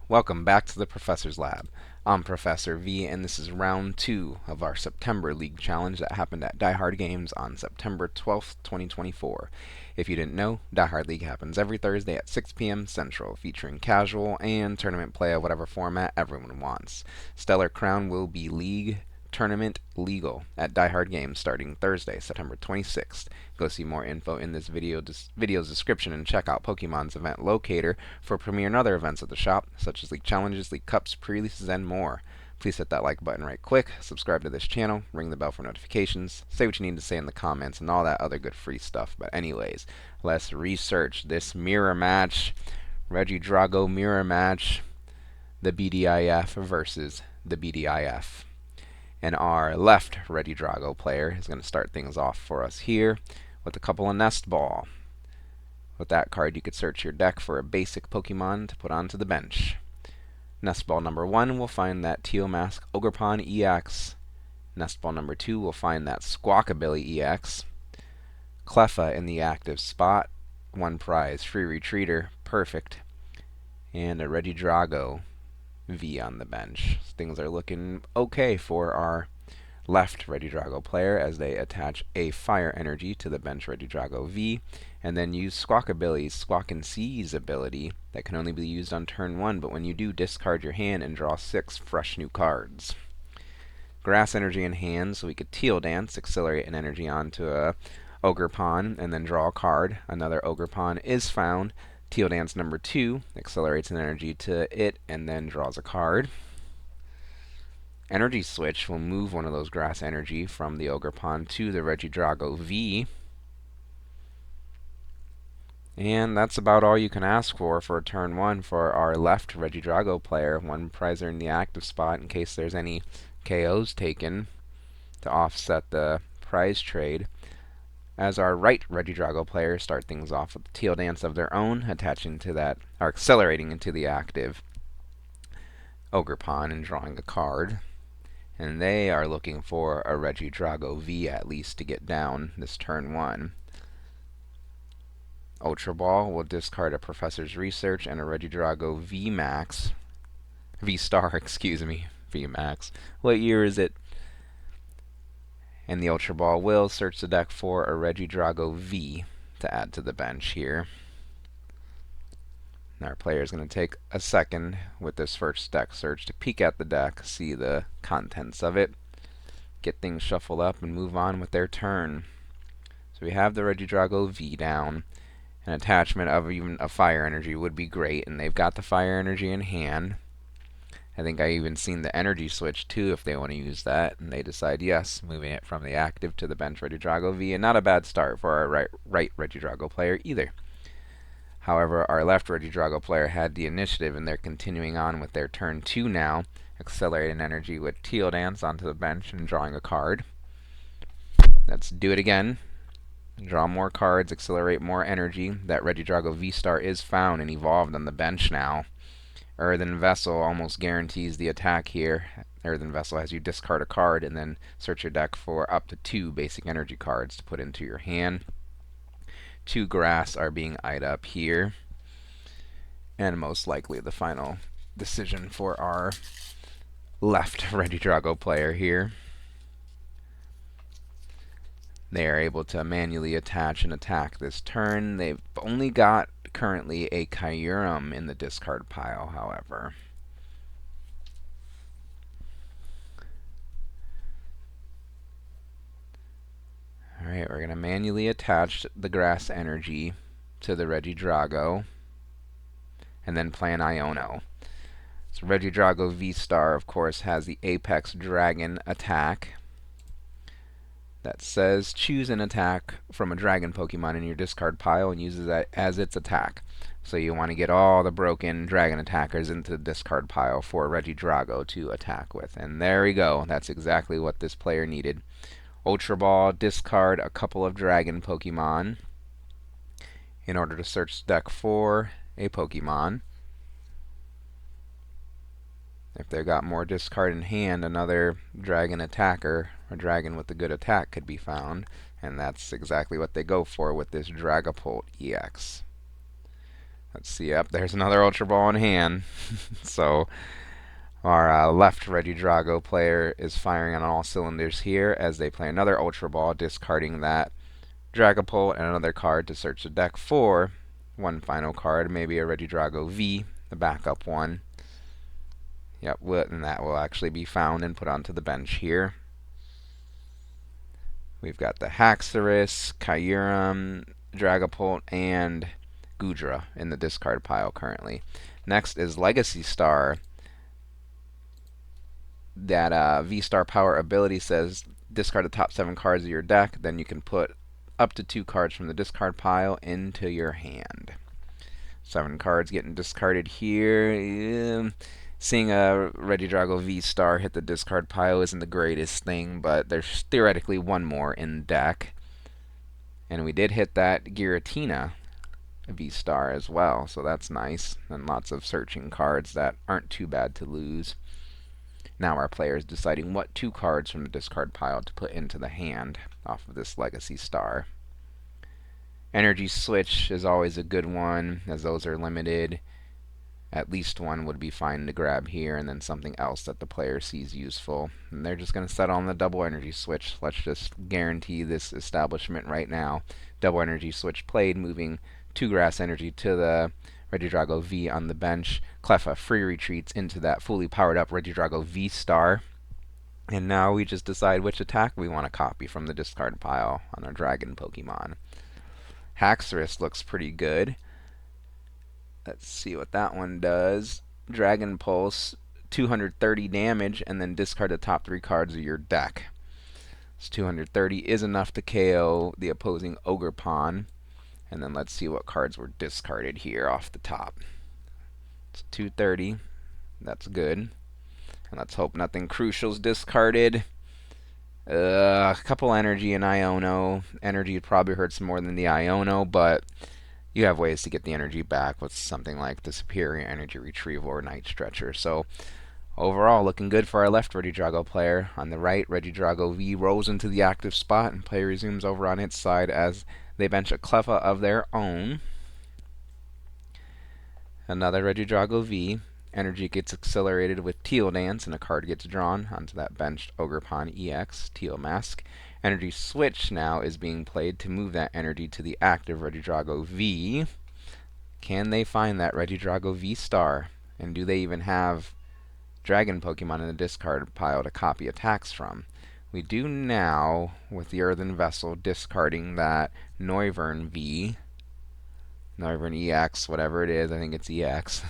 Welcome back to the Professor's Lab. I'm Professor V, and this is round 2 of our September League Challenge that happened at Die Hard Games on September 12th, 2024. If you didn't know, Die Hard League happens every Thursday at 6 p.m. Central, featuring casual and tournament play of whatever format everyone wants. Stellar Crown will be League Tournament legal at Die Hard Games starting Thursday, September 26th. Go see more info in this video's description and check out Pokemon's event locator for premiere and other events at the shop, such as League Challenges, League Cups, pre-releases, and more. Please hit that like button right quick, subscribe to this channel, ring the bell for notifications, say what you need to say in the comments, and all that other good free stuff. But anyways, let's research this mirror match. Regidrago mirror match. The BDIF versus the BDIF. And our left Regidrago player is going to start things off for us here with a couple of Nest Ball. With that card, you could search your deck for a basic Pokemon to put onto the bench. Nest Ball number 1 will find that Teal Mask Ogerpon EX. Nest Ball number 2 will find that Squawkabilly EX. Cleffa in the active spot. 1 prize, free retreater, perfect. And a Regidrago V on the bench. Things are looking okay for our left Regidrago player as they attach a Fire Energy to the bench Regidrago V, and then use Squawkabilly's Squawk and Seize ability that can only be used on turn 1, but when you do, discard your hand and draw 6 fresh new cards. Grass Energy in hand, so we could Teal Dance, accelerate an energy onto a Ogerpon, and then draw a card. Another Ogerpon is found. Teal Dance number 2 accelerates an energy to it and then draws a card. Energy Switch will move one of those Grass Energy from the Ogerpon to the Regidrago V. And that's about all you can ask for turn 1 for our left Regidrago player. 1 prizer in the active spot in case there's any KOs taken to offset the prize trade. As our right Regidrago players start things off with the Teal Dance of their own, attaching to that, or accelerating into the active Ogerpon and drawing a card. And they are looking for a Regidrago V at least to get down this turn 1. Ultra Ball will discard a Professor's Research and a Regidrago V-Max. V-Star, excuse me. V-Max. What year is it? And the Ultra Ball will search the deck for a Regidrago V to add to the bench here. And our player is going to take a second with this first deck search to peek at the deck, see the contents of it, get things shuffled up, and move on with their turn. So we have the Regidrago V down. An attachment of even a Fire Energy would be great, and they've got the Fire Energy in hand. I think I even seen the Energy Switch too if they want to use that, and they decide yes, moving it from the active to the bench Regidrago V, and not a bad start for our right Regidrago player either. However, our left Regidrago player had the initiative, and they're continuing on with their turn 2 now, accelerating energy with Teal Dance onto the bench and drawing a card. Let's do it again. Draw more cards, accelerate more energy. That Regidrago V-Star is found and evolved on the bench now. Earthen Vessel almost guarantees the attack here. Earthen Vessel has you discard a card and then search your deck for up to 2 basic energy cards to put into your hand. 2 grass are being eyed up here. And most likely the final decision for our left Regidrago player here. They are able to manually attach and attack this turn. They've only got currently a Kyurem in the discard pile, however. Alright, we're going to manually attach the Grass Energy to the Regidrago, and then play an Iono. So Regidrago V-Star, of course, has the Apex Dragon attack that says choose an attack from a dragon Pokemon in your discard pile and uses that as its attack. So you want to get all the broken dragon attackers into the discard pile for Regidrago to attack with. And there we go. That's exactly what this player needed. Ultra Ball, discard a couple of dragon Pokemon in order to search the deck for a Pokemon. If they've got more discard in hand, another dragon attacker, a dragon with a good attack, could be found. And that's exactly what they go for with this Dragapult EX. Let's see. Up there's another Ultra Ball in hand. So our left Regidrago player is firing on all cylinders here as they play another Ultra Ball, discarding that Dragapult and another card to search the deck for one final card, maybe a Regidrago V, the backup one. Yep, and that will actually be found and put onto the bench here. We've got the Haxorus, Kyurem, Dragapult, and Goodra in the discard pile currently. Next is Legacy Star. That V-Star Power ability says discard the top 7 cards of your deck, then you can put up to 2 cards from the discard pile into your hand. 7 cards getting discarded here. Seeing a Regidrago V-Star hit the discard pile isn't the greatest thing, but there's theoretically one more in deck. And we did hit that Giratina V-Star as well, so that's nice. And lots of searching cards that aren't too bad to lose. Now our player is deciding what 2 cards from the discard pile to put into the hand off of this Legacy Star. Energy Switch is always a good one, as those are limited. At least one would be fine to grab here, and then something else that the player sees useful. And they're just going to settle on the double energy switch. Let's just guarantee this establishment right now. Double energy switch played, moving 2 grass energy to the Regidrago V on the bench. Cleffa free retreats into that fully powered up Regidrago V Star. And now we just decide which attack we want to copy from the discard pile on our dragon Pokemon. Haxorus looks pretty good. Let's see what that one does. Dragon Pulse, 230 damage, and then discard the top 3 cards of your deck. This 230 is enough to KO the opposing Ogerpon. And then let's see what cards were discarded here off the top. It's 230. That's good. And let's hope nothing crucial's discarded. A couple energy and Iono. Energy probably hurts more than the Iono, but you have ways to get the energy back with something like the Superior Energy Retrieval or Night Stretcher. So overall, looking good for our left Regidrago player. On the right, Regidrago V rolls into the active spot, and play resumes over on its side as they bench a Cleffa of their own. Another Regidrago V. Energy gets accelerated with Teal Dance, and a card gets drawn onto that benched Ogerpon EX, Teal Mask. Energy Switch now is being played to move that energy to the active Regidrago V. Can they find that Regidrago V Star? And do they even have Dragon Pokemon in the discard pile to copy attacks from? We do now, with the Earthen Vessel discarding that Noivern V. Noivern EX, whatever it is, I think it's EX.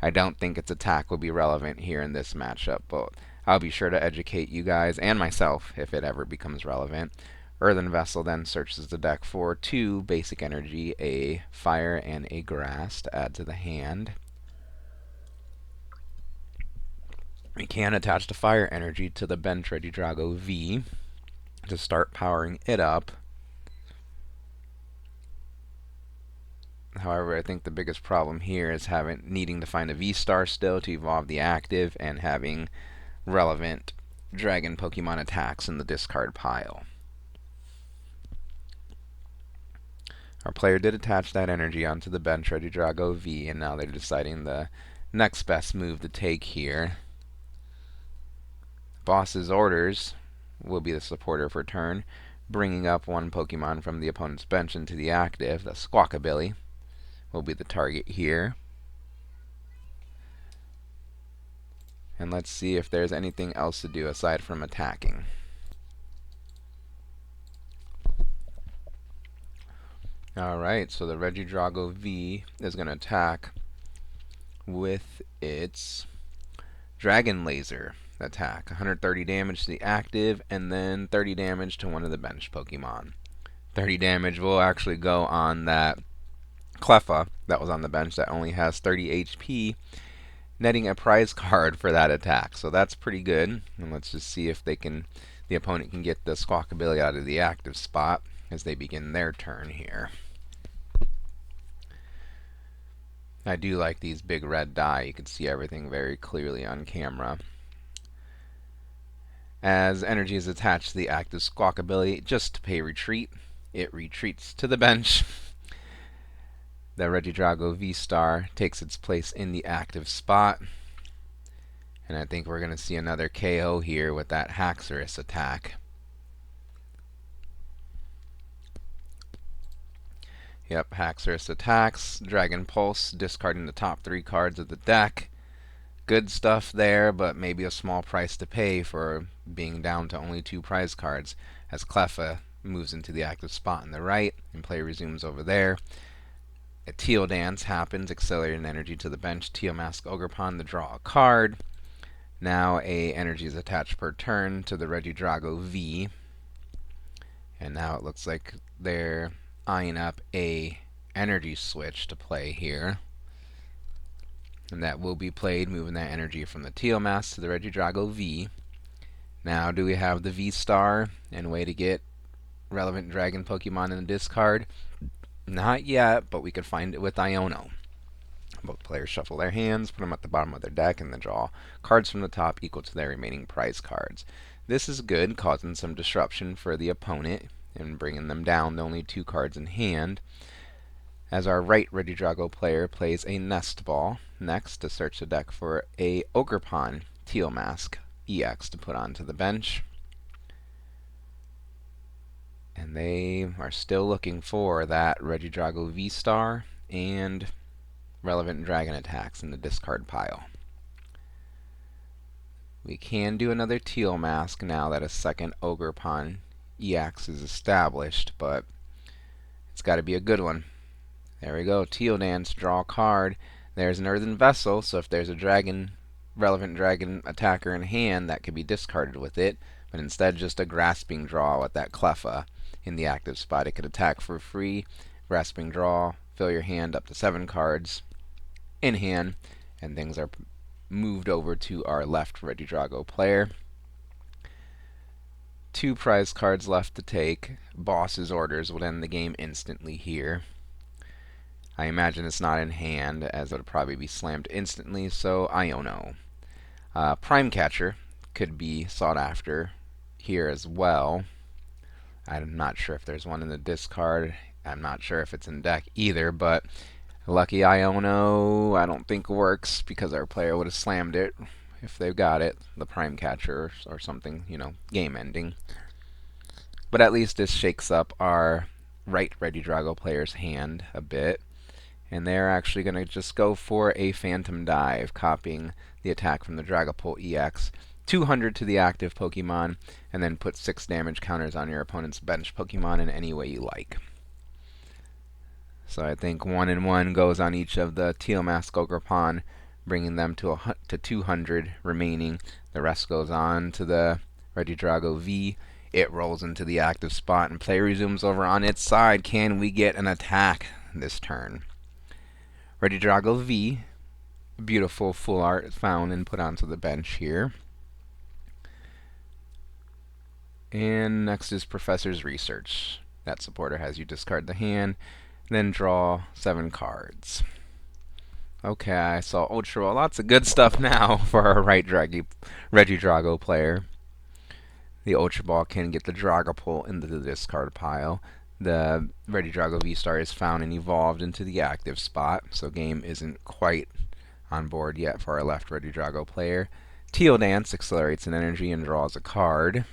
I don't think its attack will be relevant here in this matchup, but I'll be sure to educate you guys and myself if it ever becomes relevant. Earthen Vessel then searches the deck for 2 basic energy, a fire and a grass to add to the hand. We can attach the fire energy to the bench Regidrago V to start powering it up. However, I think the biggest problem here is needing to find a V-Star still to evolve the active and having relevant Dragon Pokemon attacks in the discard pile. Our player did attach that energy onto the bench Regidrago V, and now they're deciding the next best move to take here. Boss's orders will be the supporter for turn, bringing up 1 Pokemon from the opponent's bench into the active. The Squawkabilly will be the target here. And let's see if there's anything else to do aside from attacking. Alright, so the Regidrago V is going to attack with its Dragon Laser attack. 130 damage to the active, and then 30 damage to one of the bench Pokemon. 30 damage will actually go on that Cleffa that was on the bench that only has 30 HP, netting a prize card for that attack. So that's pretty good. And let's just see if the opponent can get the Squawkabilly out of the active spot as they begin their turn here. I do like these big red die. You can see everything very clearly on camera. As energy is attached to the active Squawkabilly, just to pay retreat, it retreats to the bench. The Regidrago V-Star takes its place in the active spot. And I think we're going to see another KO here with that Haxorus attack. Yep, Haxorus attacks, Dragon Pulse, discarding the top 3 cards of the deck. Good stuff there, but maybe a small price to pay for being down to only 2 prize cards, as Cleffa moves into the active spot on the right, and play resumes over there. A Teal Dance happens, accelerating energy to the bench. Teal Mask Ogerpon to draw a card. Now a energy is attached per turn to the Regidrago V. And now it looks like they're eyeing up a energy switch to play here. And that will be played, moving that energy from the Teal Mask to the Regidrago V. Now, do we have the V-Star and a way to get relevant Dragon Pokemon in the discard? Not yet, but we could find it with Iono. Both players shuffle their hands, put them at the bottom of their deck, and then draw cards from the top equal to their remaining prize cards. This is good, causing some disruption for the opponent and bringing them down to only 2 cards in hand. As our right Regidrago player plays a Nest Ball next to search the deck for a Ogerpon Teal Mask EX to put onto the bench. And they are still looking for that Regidrago V-Star and relevant dragon attacks in the discard pile. We can do another Teal Mask now that a second Ogerpon EX is established, but it's got to be a good one. There we go, Teal Dance, draw a card. There's an Earthen Vessel, so if there's a relevant dragon attacker in hand, that could be discarded with it, but instead just a Grasping Draw with that Cleffa in the active spot. It could attack for free, Grasping Draw, fill your hand up to 7 cards in hand, and things are moved over to our left Regidrago player. 2 prize cards left to take. Boss's Orders would end the game instantly here. I imagine it's not in hand, as it would probably be slammed instantly, so Iono. Prime Catcher could be sought after here as well. I'm not sure if there's one in the discard. I'm not sure if it's in deck either, but Lucky Iono I don't think works because our player would have slammed it if they've got it, the Prime Catcher or something, game ending. But at least this shakes up our right Regidrago player's hand a bit. And they're actually going to just go for a Phantom Dive, copying the attack from the Dragapult EX. 200 to the active Pokemon, and then put 6 damage counters on your opponent's bench Pokemon in any way you like. So I think 1 and 1 goes on each of the Teal Mask Ogerpon, bringing them to 200 remaining. The rest goes on to the Regidrago V. It rolls into the active spot, and play resumes over on its side. Can we get an attack this turn? Regidrago V, beautiful full art found and put onto the bench here. And next is Professor's Research. That supporter has you discard the hand, then draw 7 cards. Okay, I saw Ultra Ball. Lots of good stuff now for our right Regidrago player. The Ultra Ball can get the Dragapult into the discard pile. The Regidrago V-Star is found and evolved into the active spot, so game isn't quite on board yet for our left Regidrago player. Teal Dance accelerates an energy and draws a card.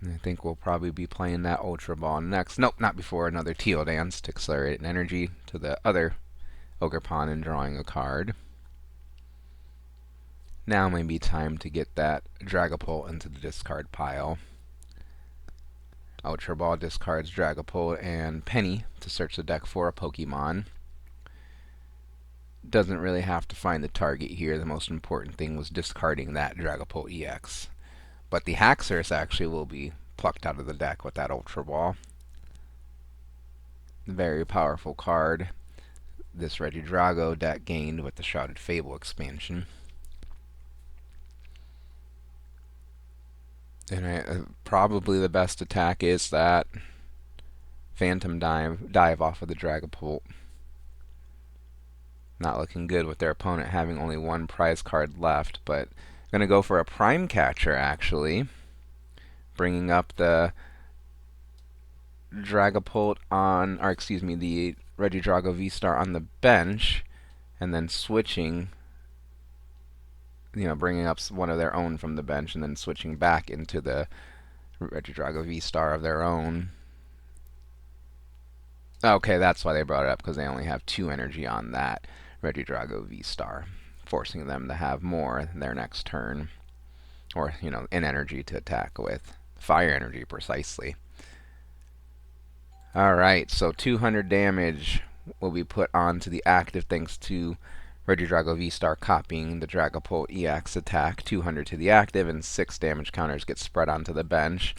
And I think we'll probably be playing that Ultra Ball next. Nope, not before another Teal Dance to accelerate an energy to the other Ogerpon and drawing a card. Now may be time to get that Dragapult into the discard pile. Ultra Ball discards Dragapult and Penny to search the deck for a Pokemon. Doesn't really have to find the target here. The most important thing was discarding that Dragapult EX. But the Haxorus actually will be plucked out of the deck with that Ultra Ball. Very powerful card. This Regidrago deck gained with the Shrouded Fable expansion. And probably the best attack is that Phantom Dive off of the Dragapult. Not looking good with their opponent having only 1 prize card left, but going to go for a Prime Catcher actually, bringing up the Dragapult on, or excuse me, the Regidrago V-Star on the bench, and then switching, bringing up one of their own from the bench, and then switching back into the Regidrago V-Star of their own. Okay, that's why they brought it up, because they only have 2 energy on that Regidrago V-Star, forcing them to have more their next turn, or, in energy to attack with. Fire energy, precisely. Alright, so 200 damage will be put onto the active thanks to Regidrago V-Star copying the Dragapult EX attack. 200 to the active, and 6 damage counters get spread onto the bench.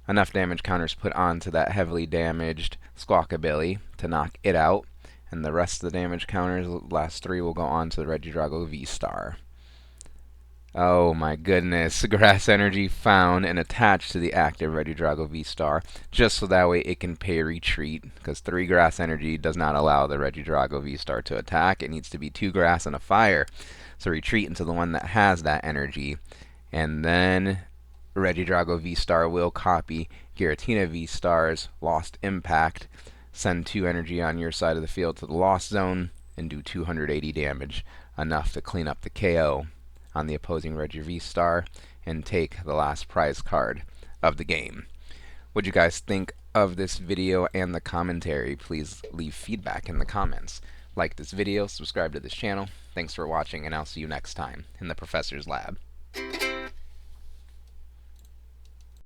Enough damage counters put onto that heavily damaged Squawkabilly to knock it out, and the rest of the damage counters, the last 3, will go on to the Regidrago V-Star. Oh my goodness, grass energy found and attached to the active Regidrago V-Star, just so that way it can pay retreat, because 3 grass energy does not allow the Regidrago V-Star to attack. It needs to be 2 grass and a fire. So retreat into the one that has that energy, and then Regidrago V-Star will copy Giratina V-Star's Lost Impact, send 2 energy on your side of the field to the Lost Zone, and do 280 damage, enough to clean up the KO on the opposing Regi V-Star and take the last prize card of the game. What do you guys think of this video and the commentary? Please leave feedback in the comments. Like this video, subscribe to this channel. Thanks for watching, and I'll see you next time in the Professor's Lab.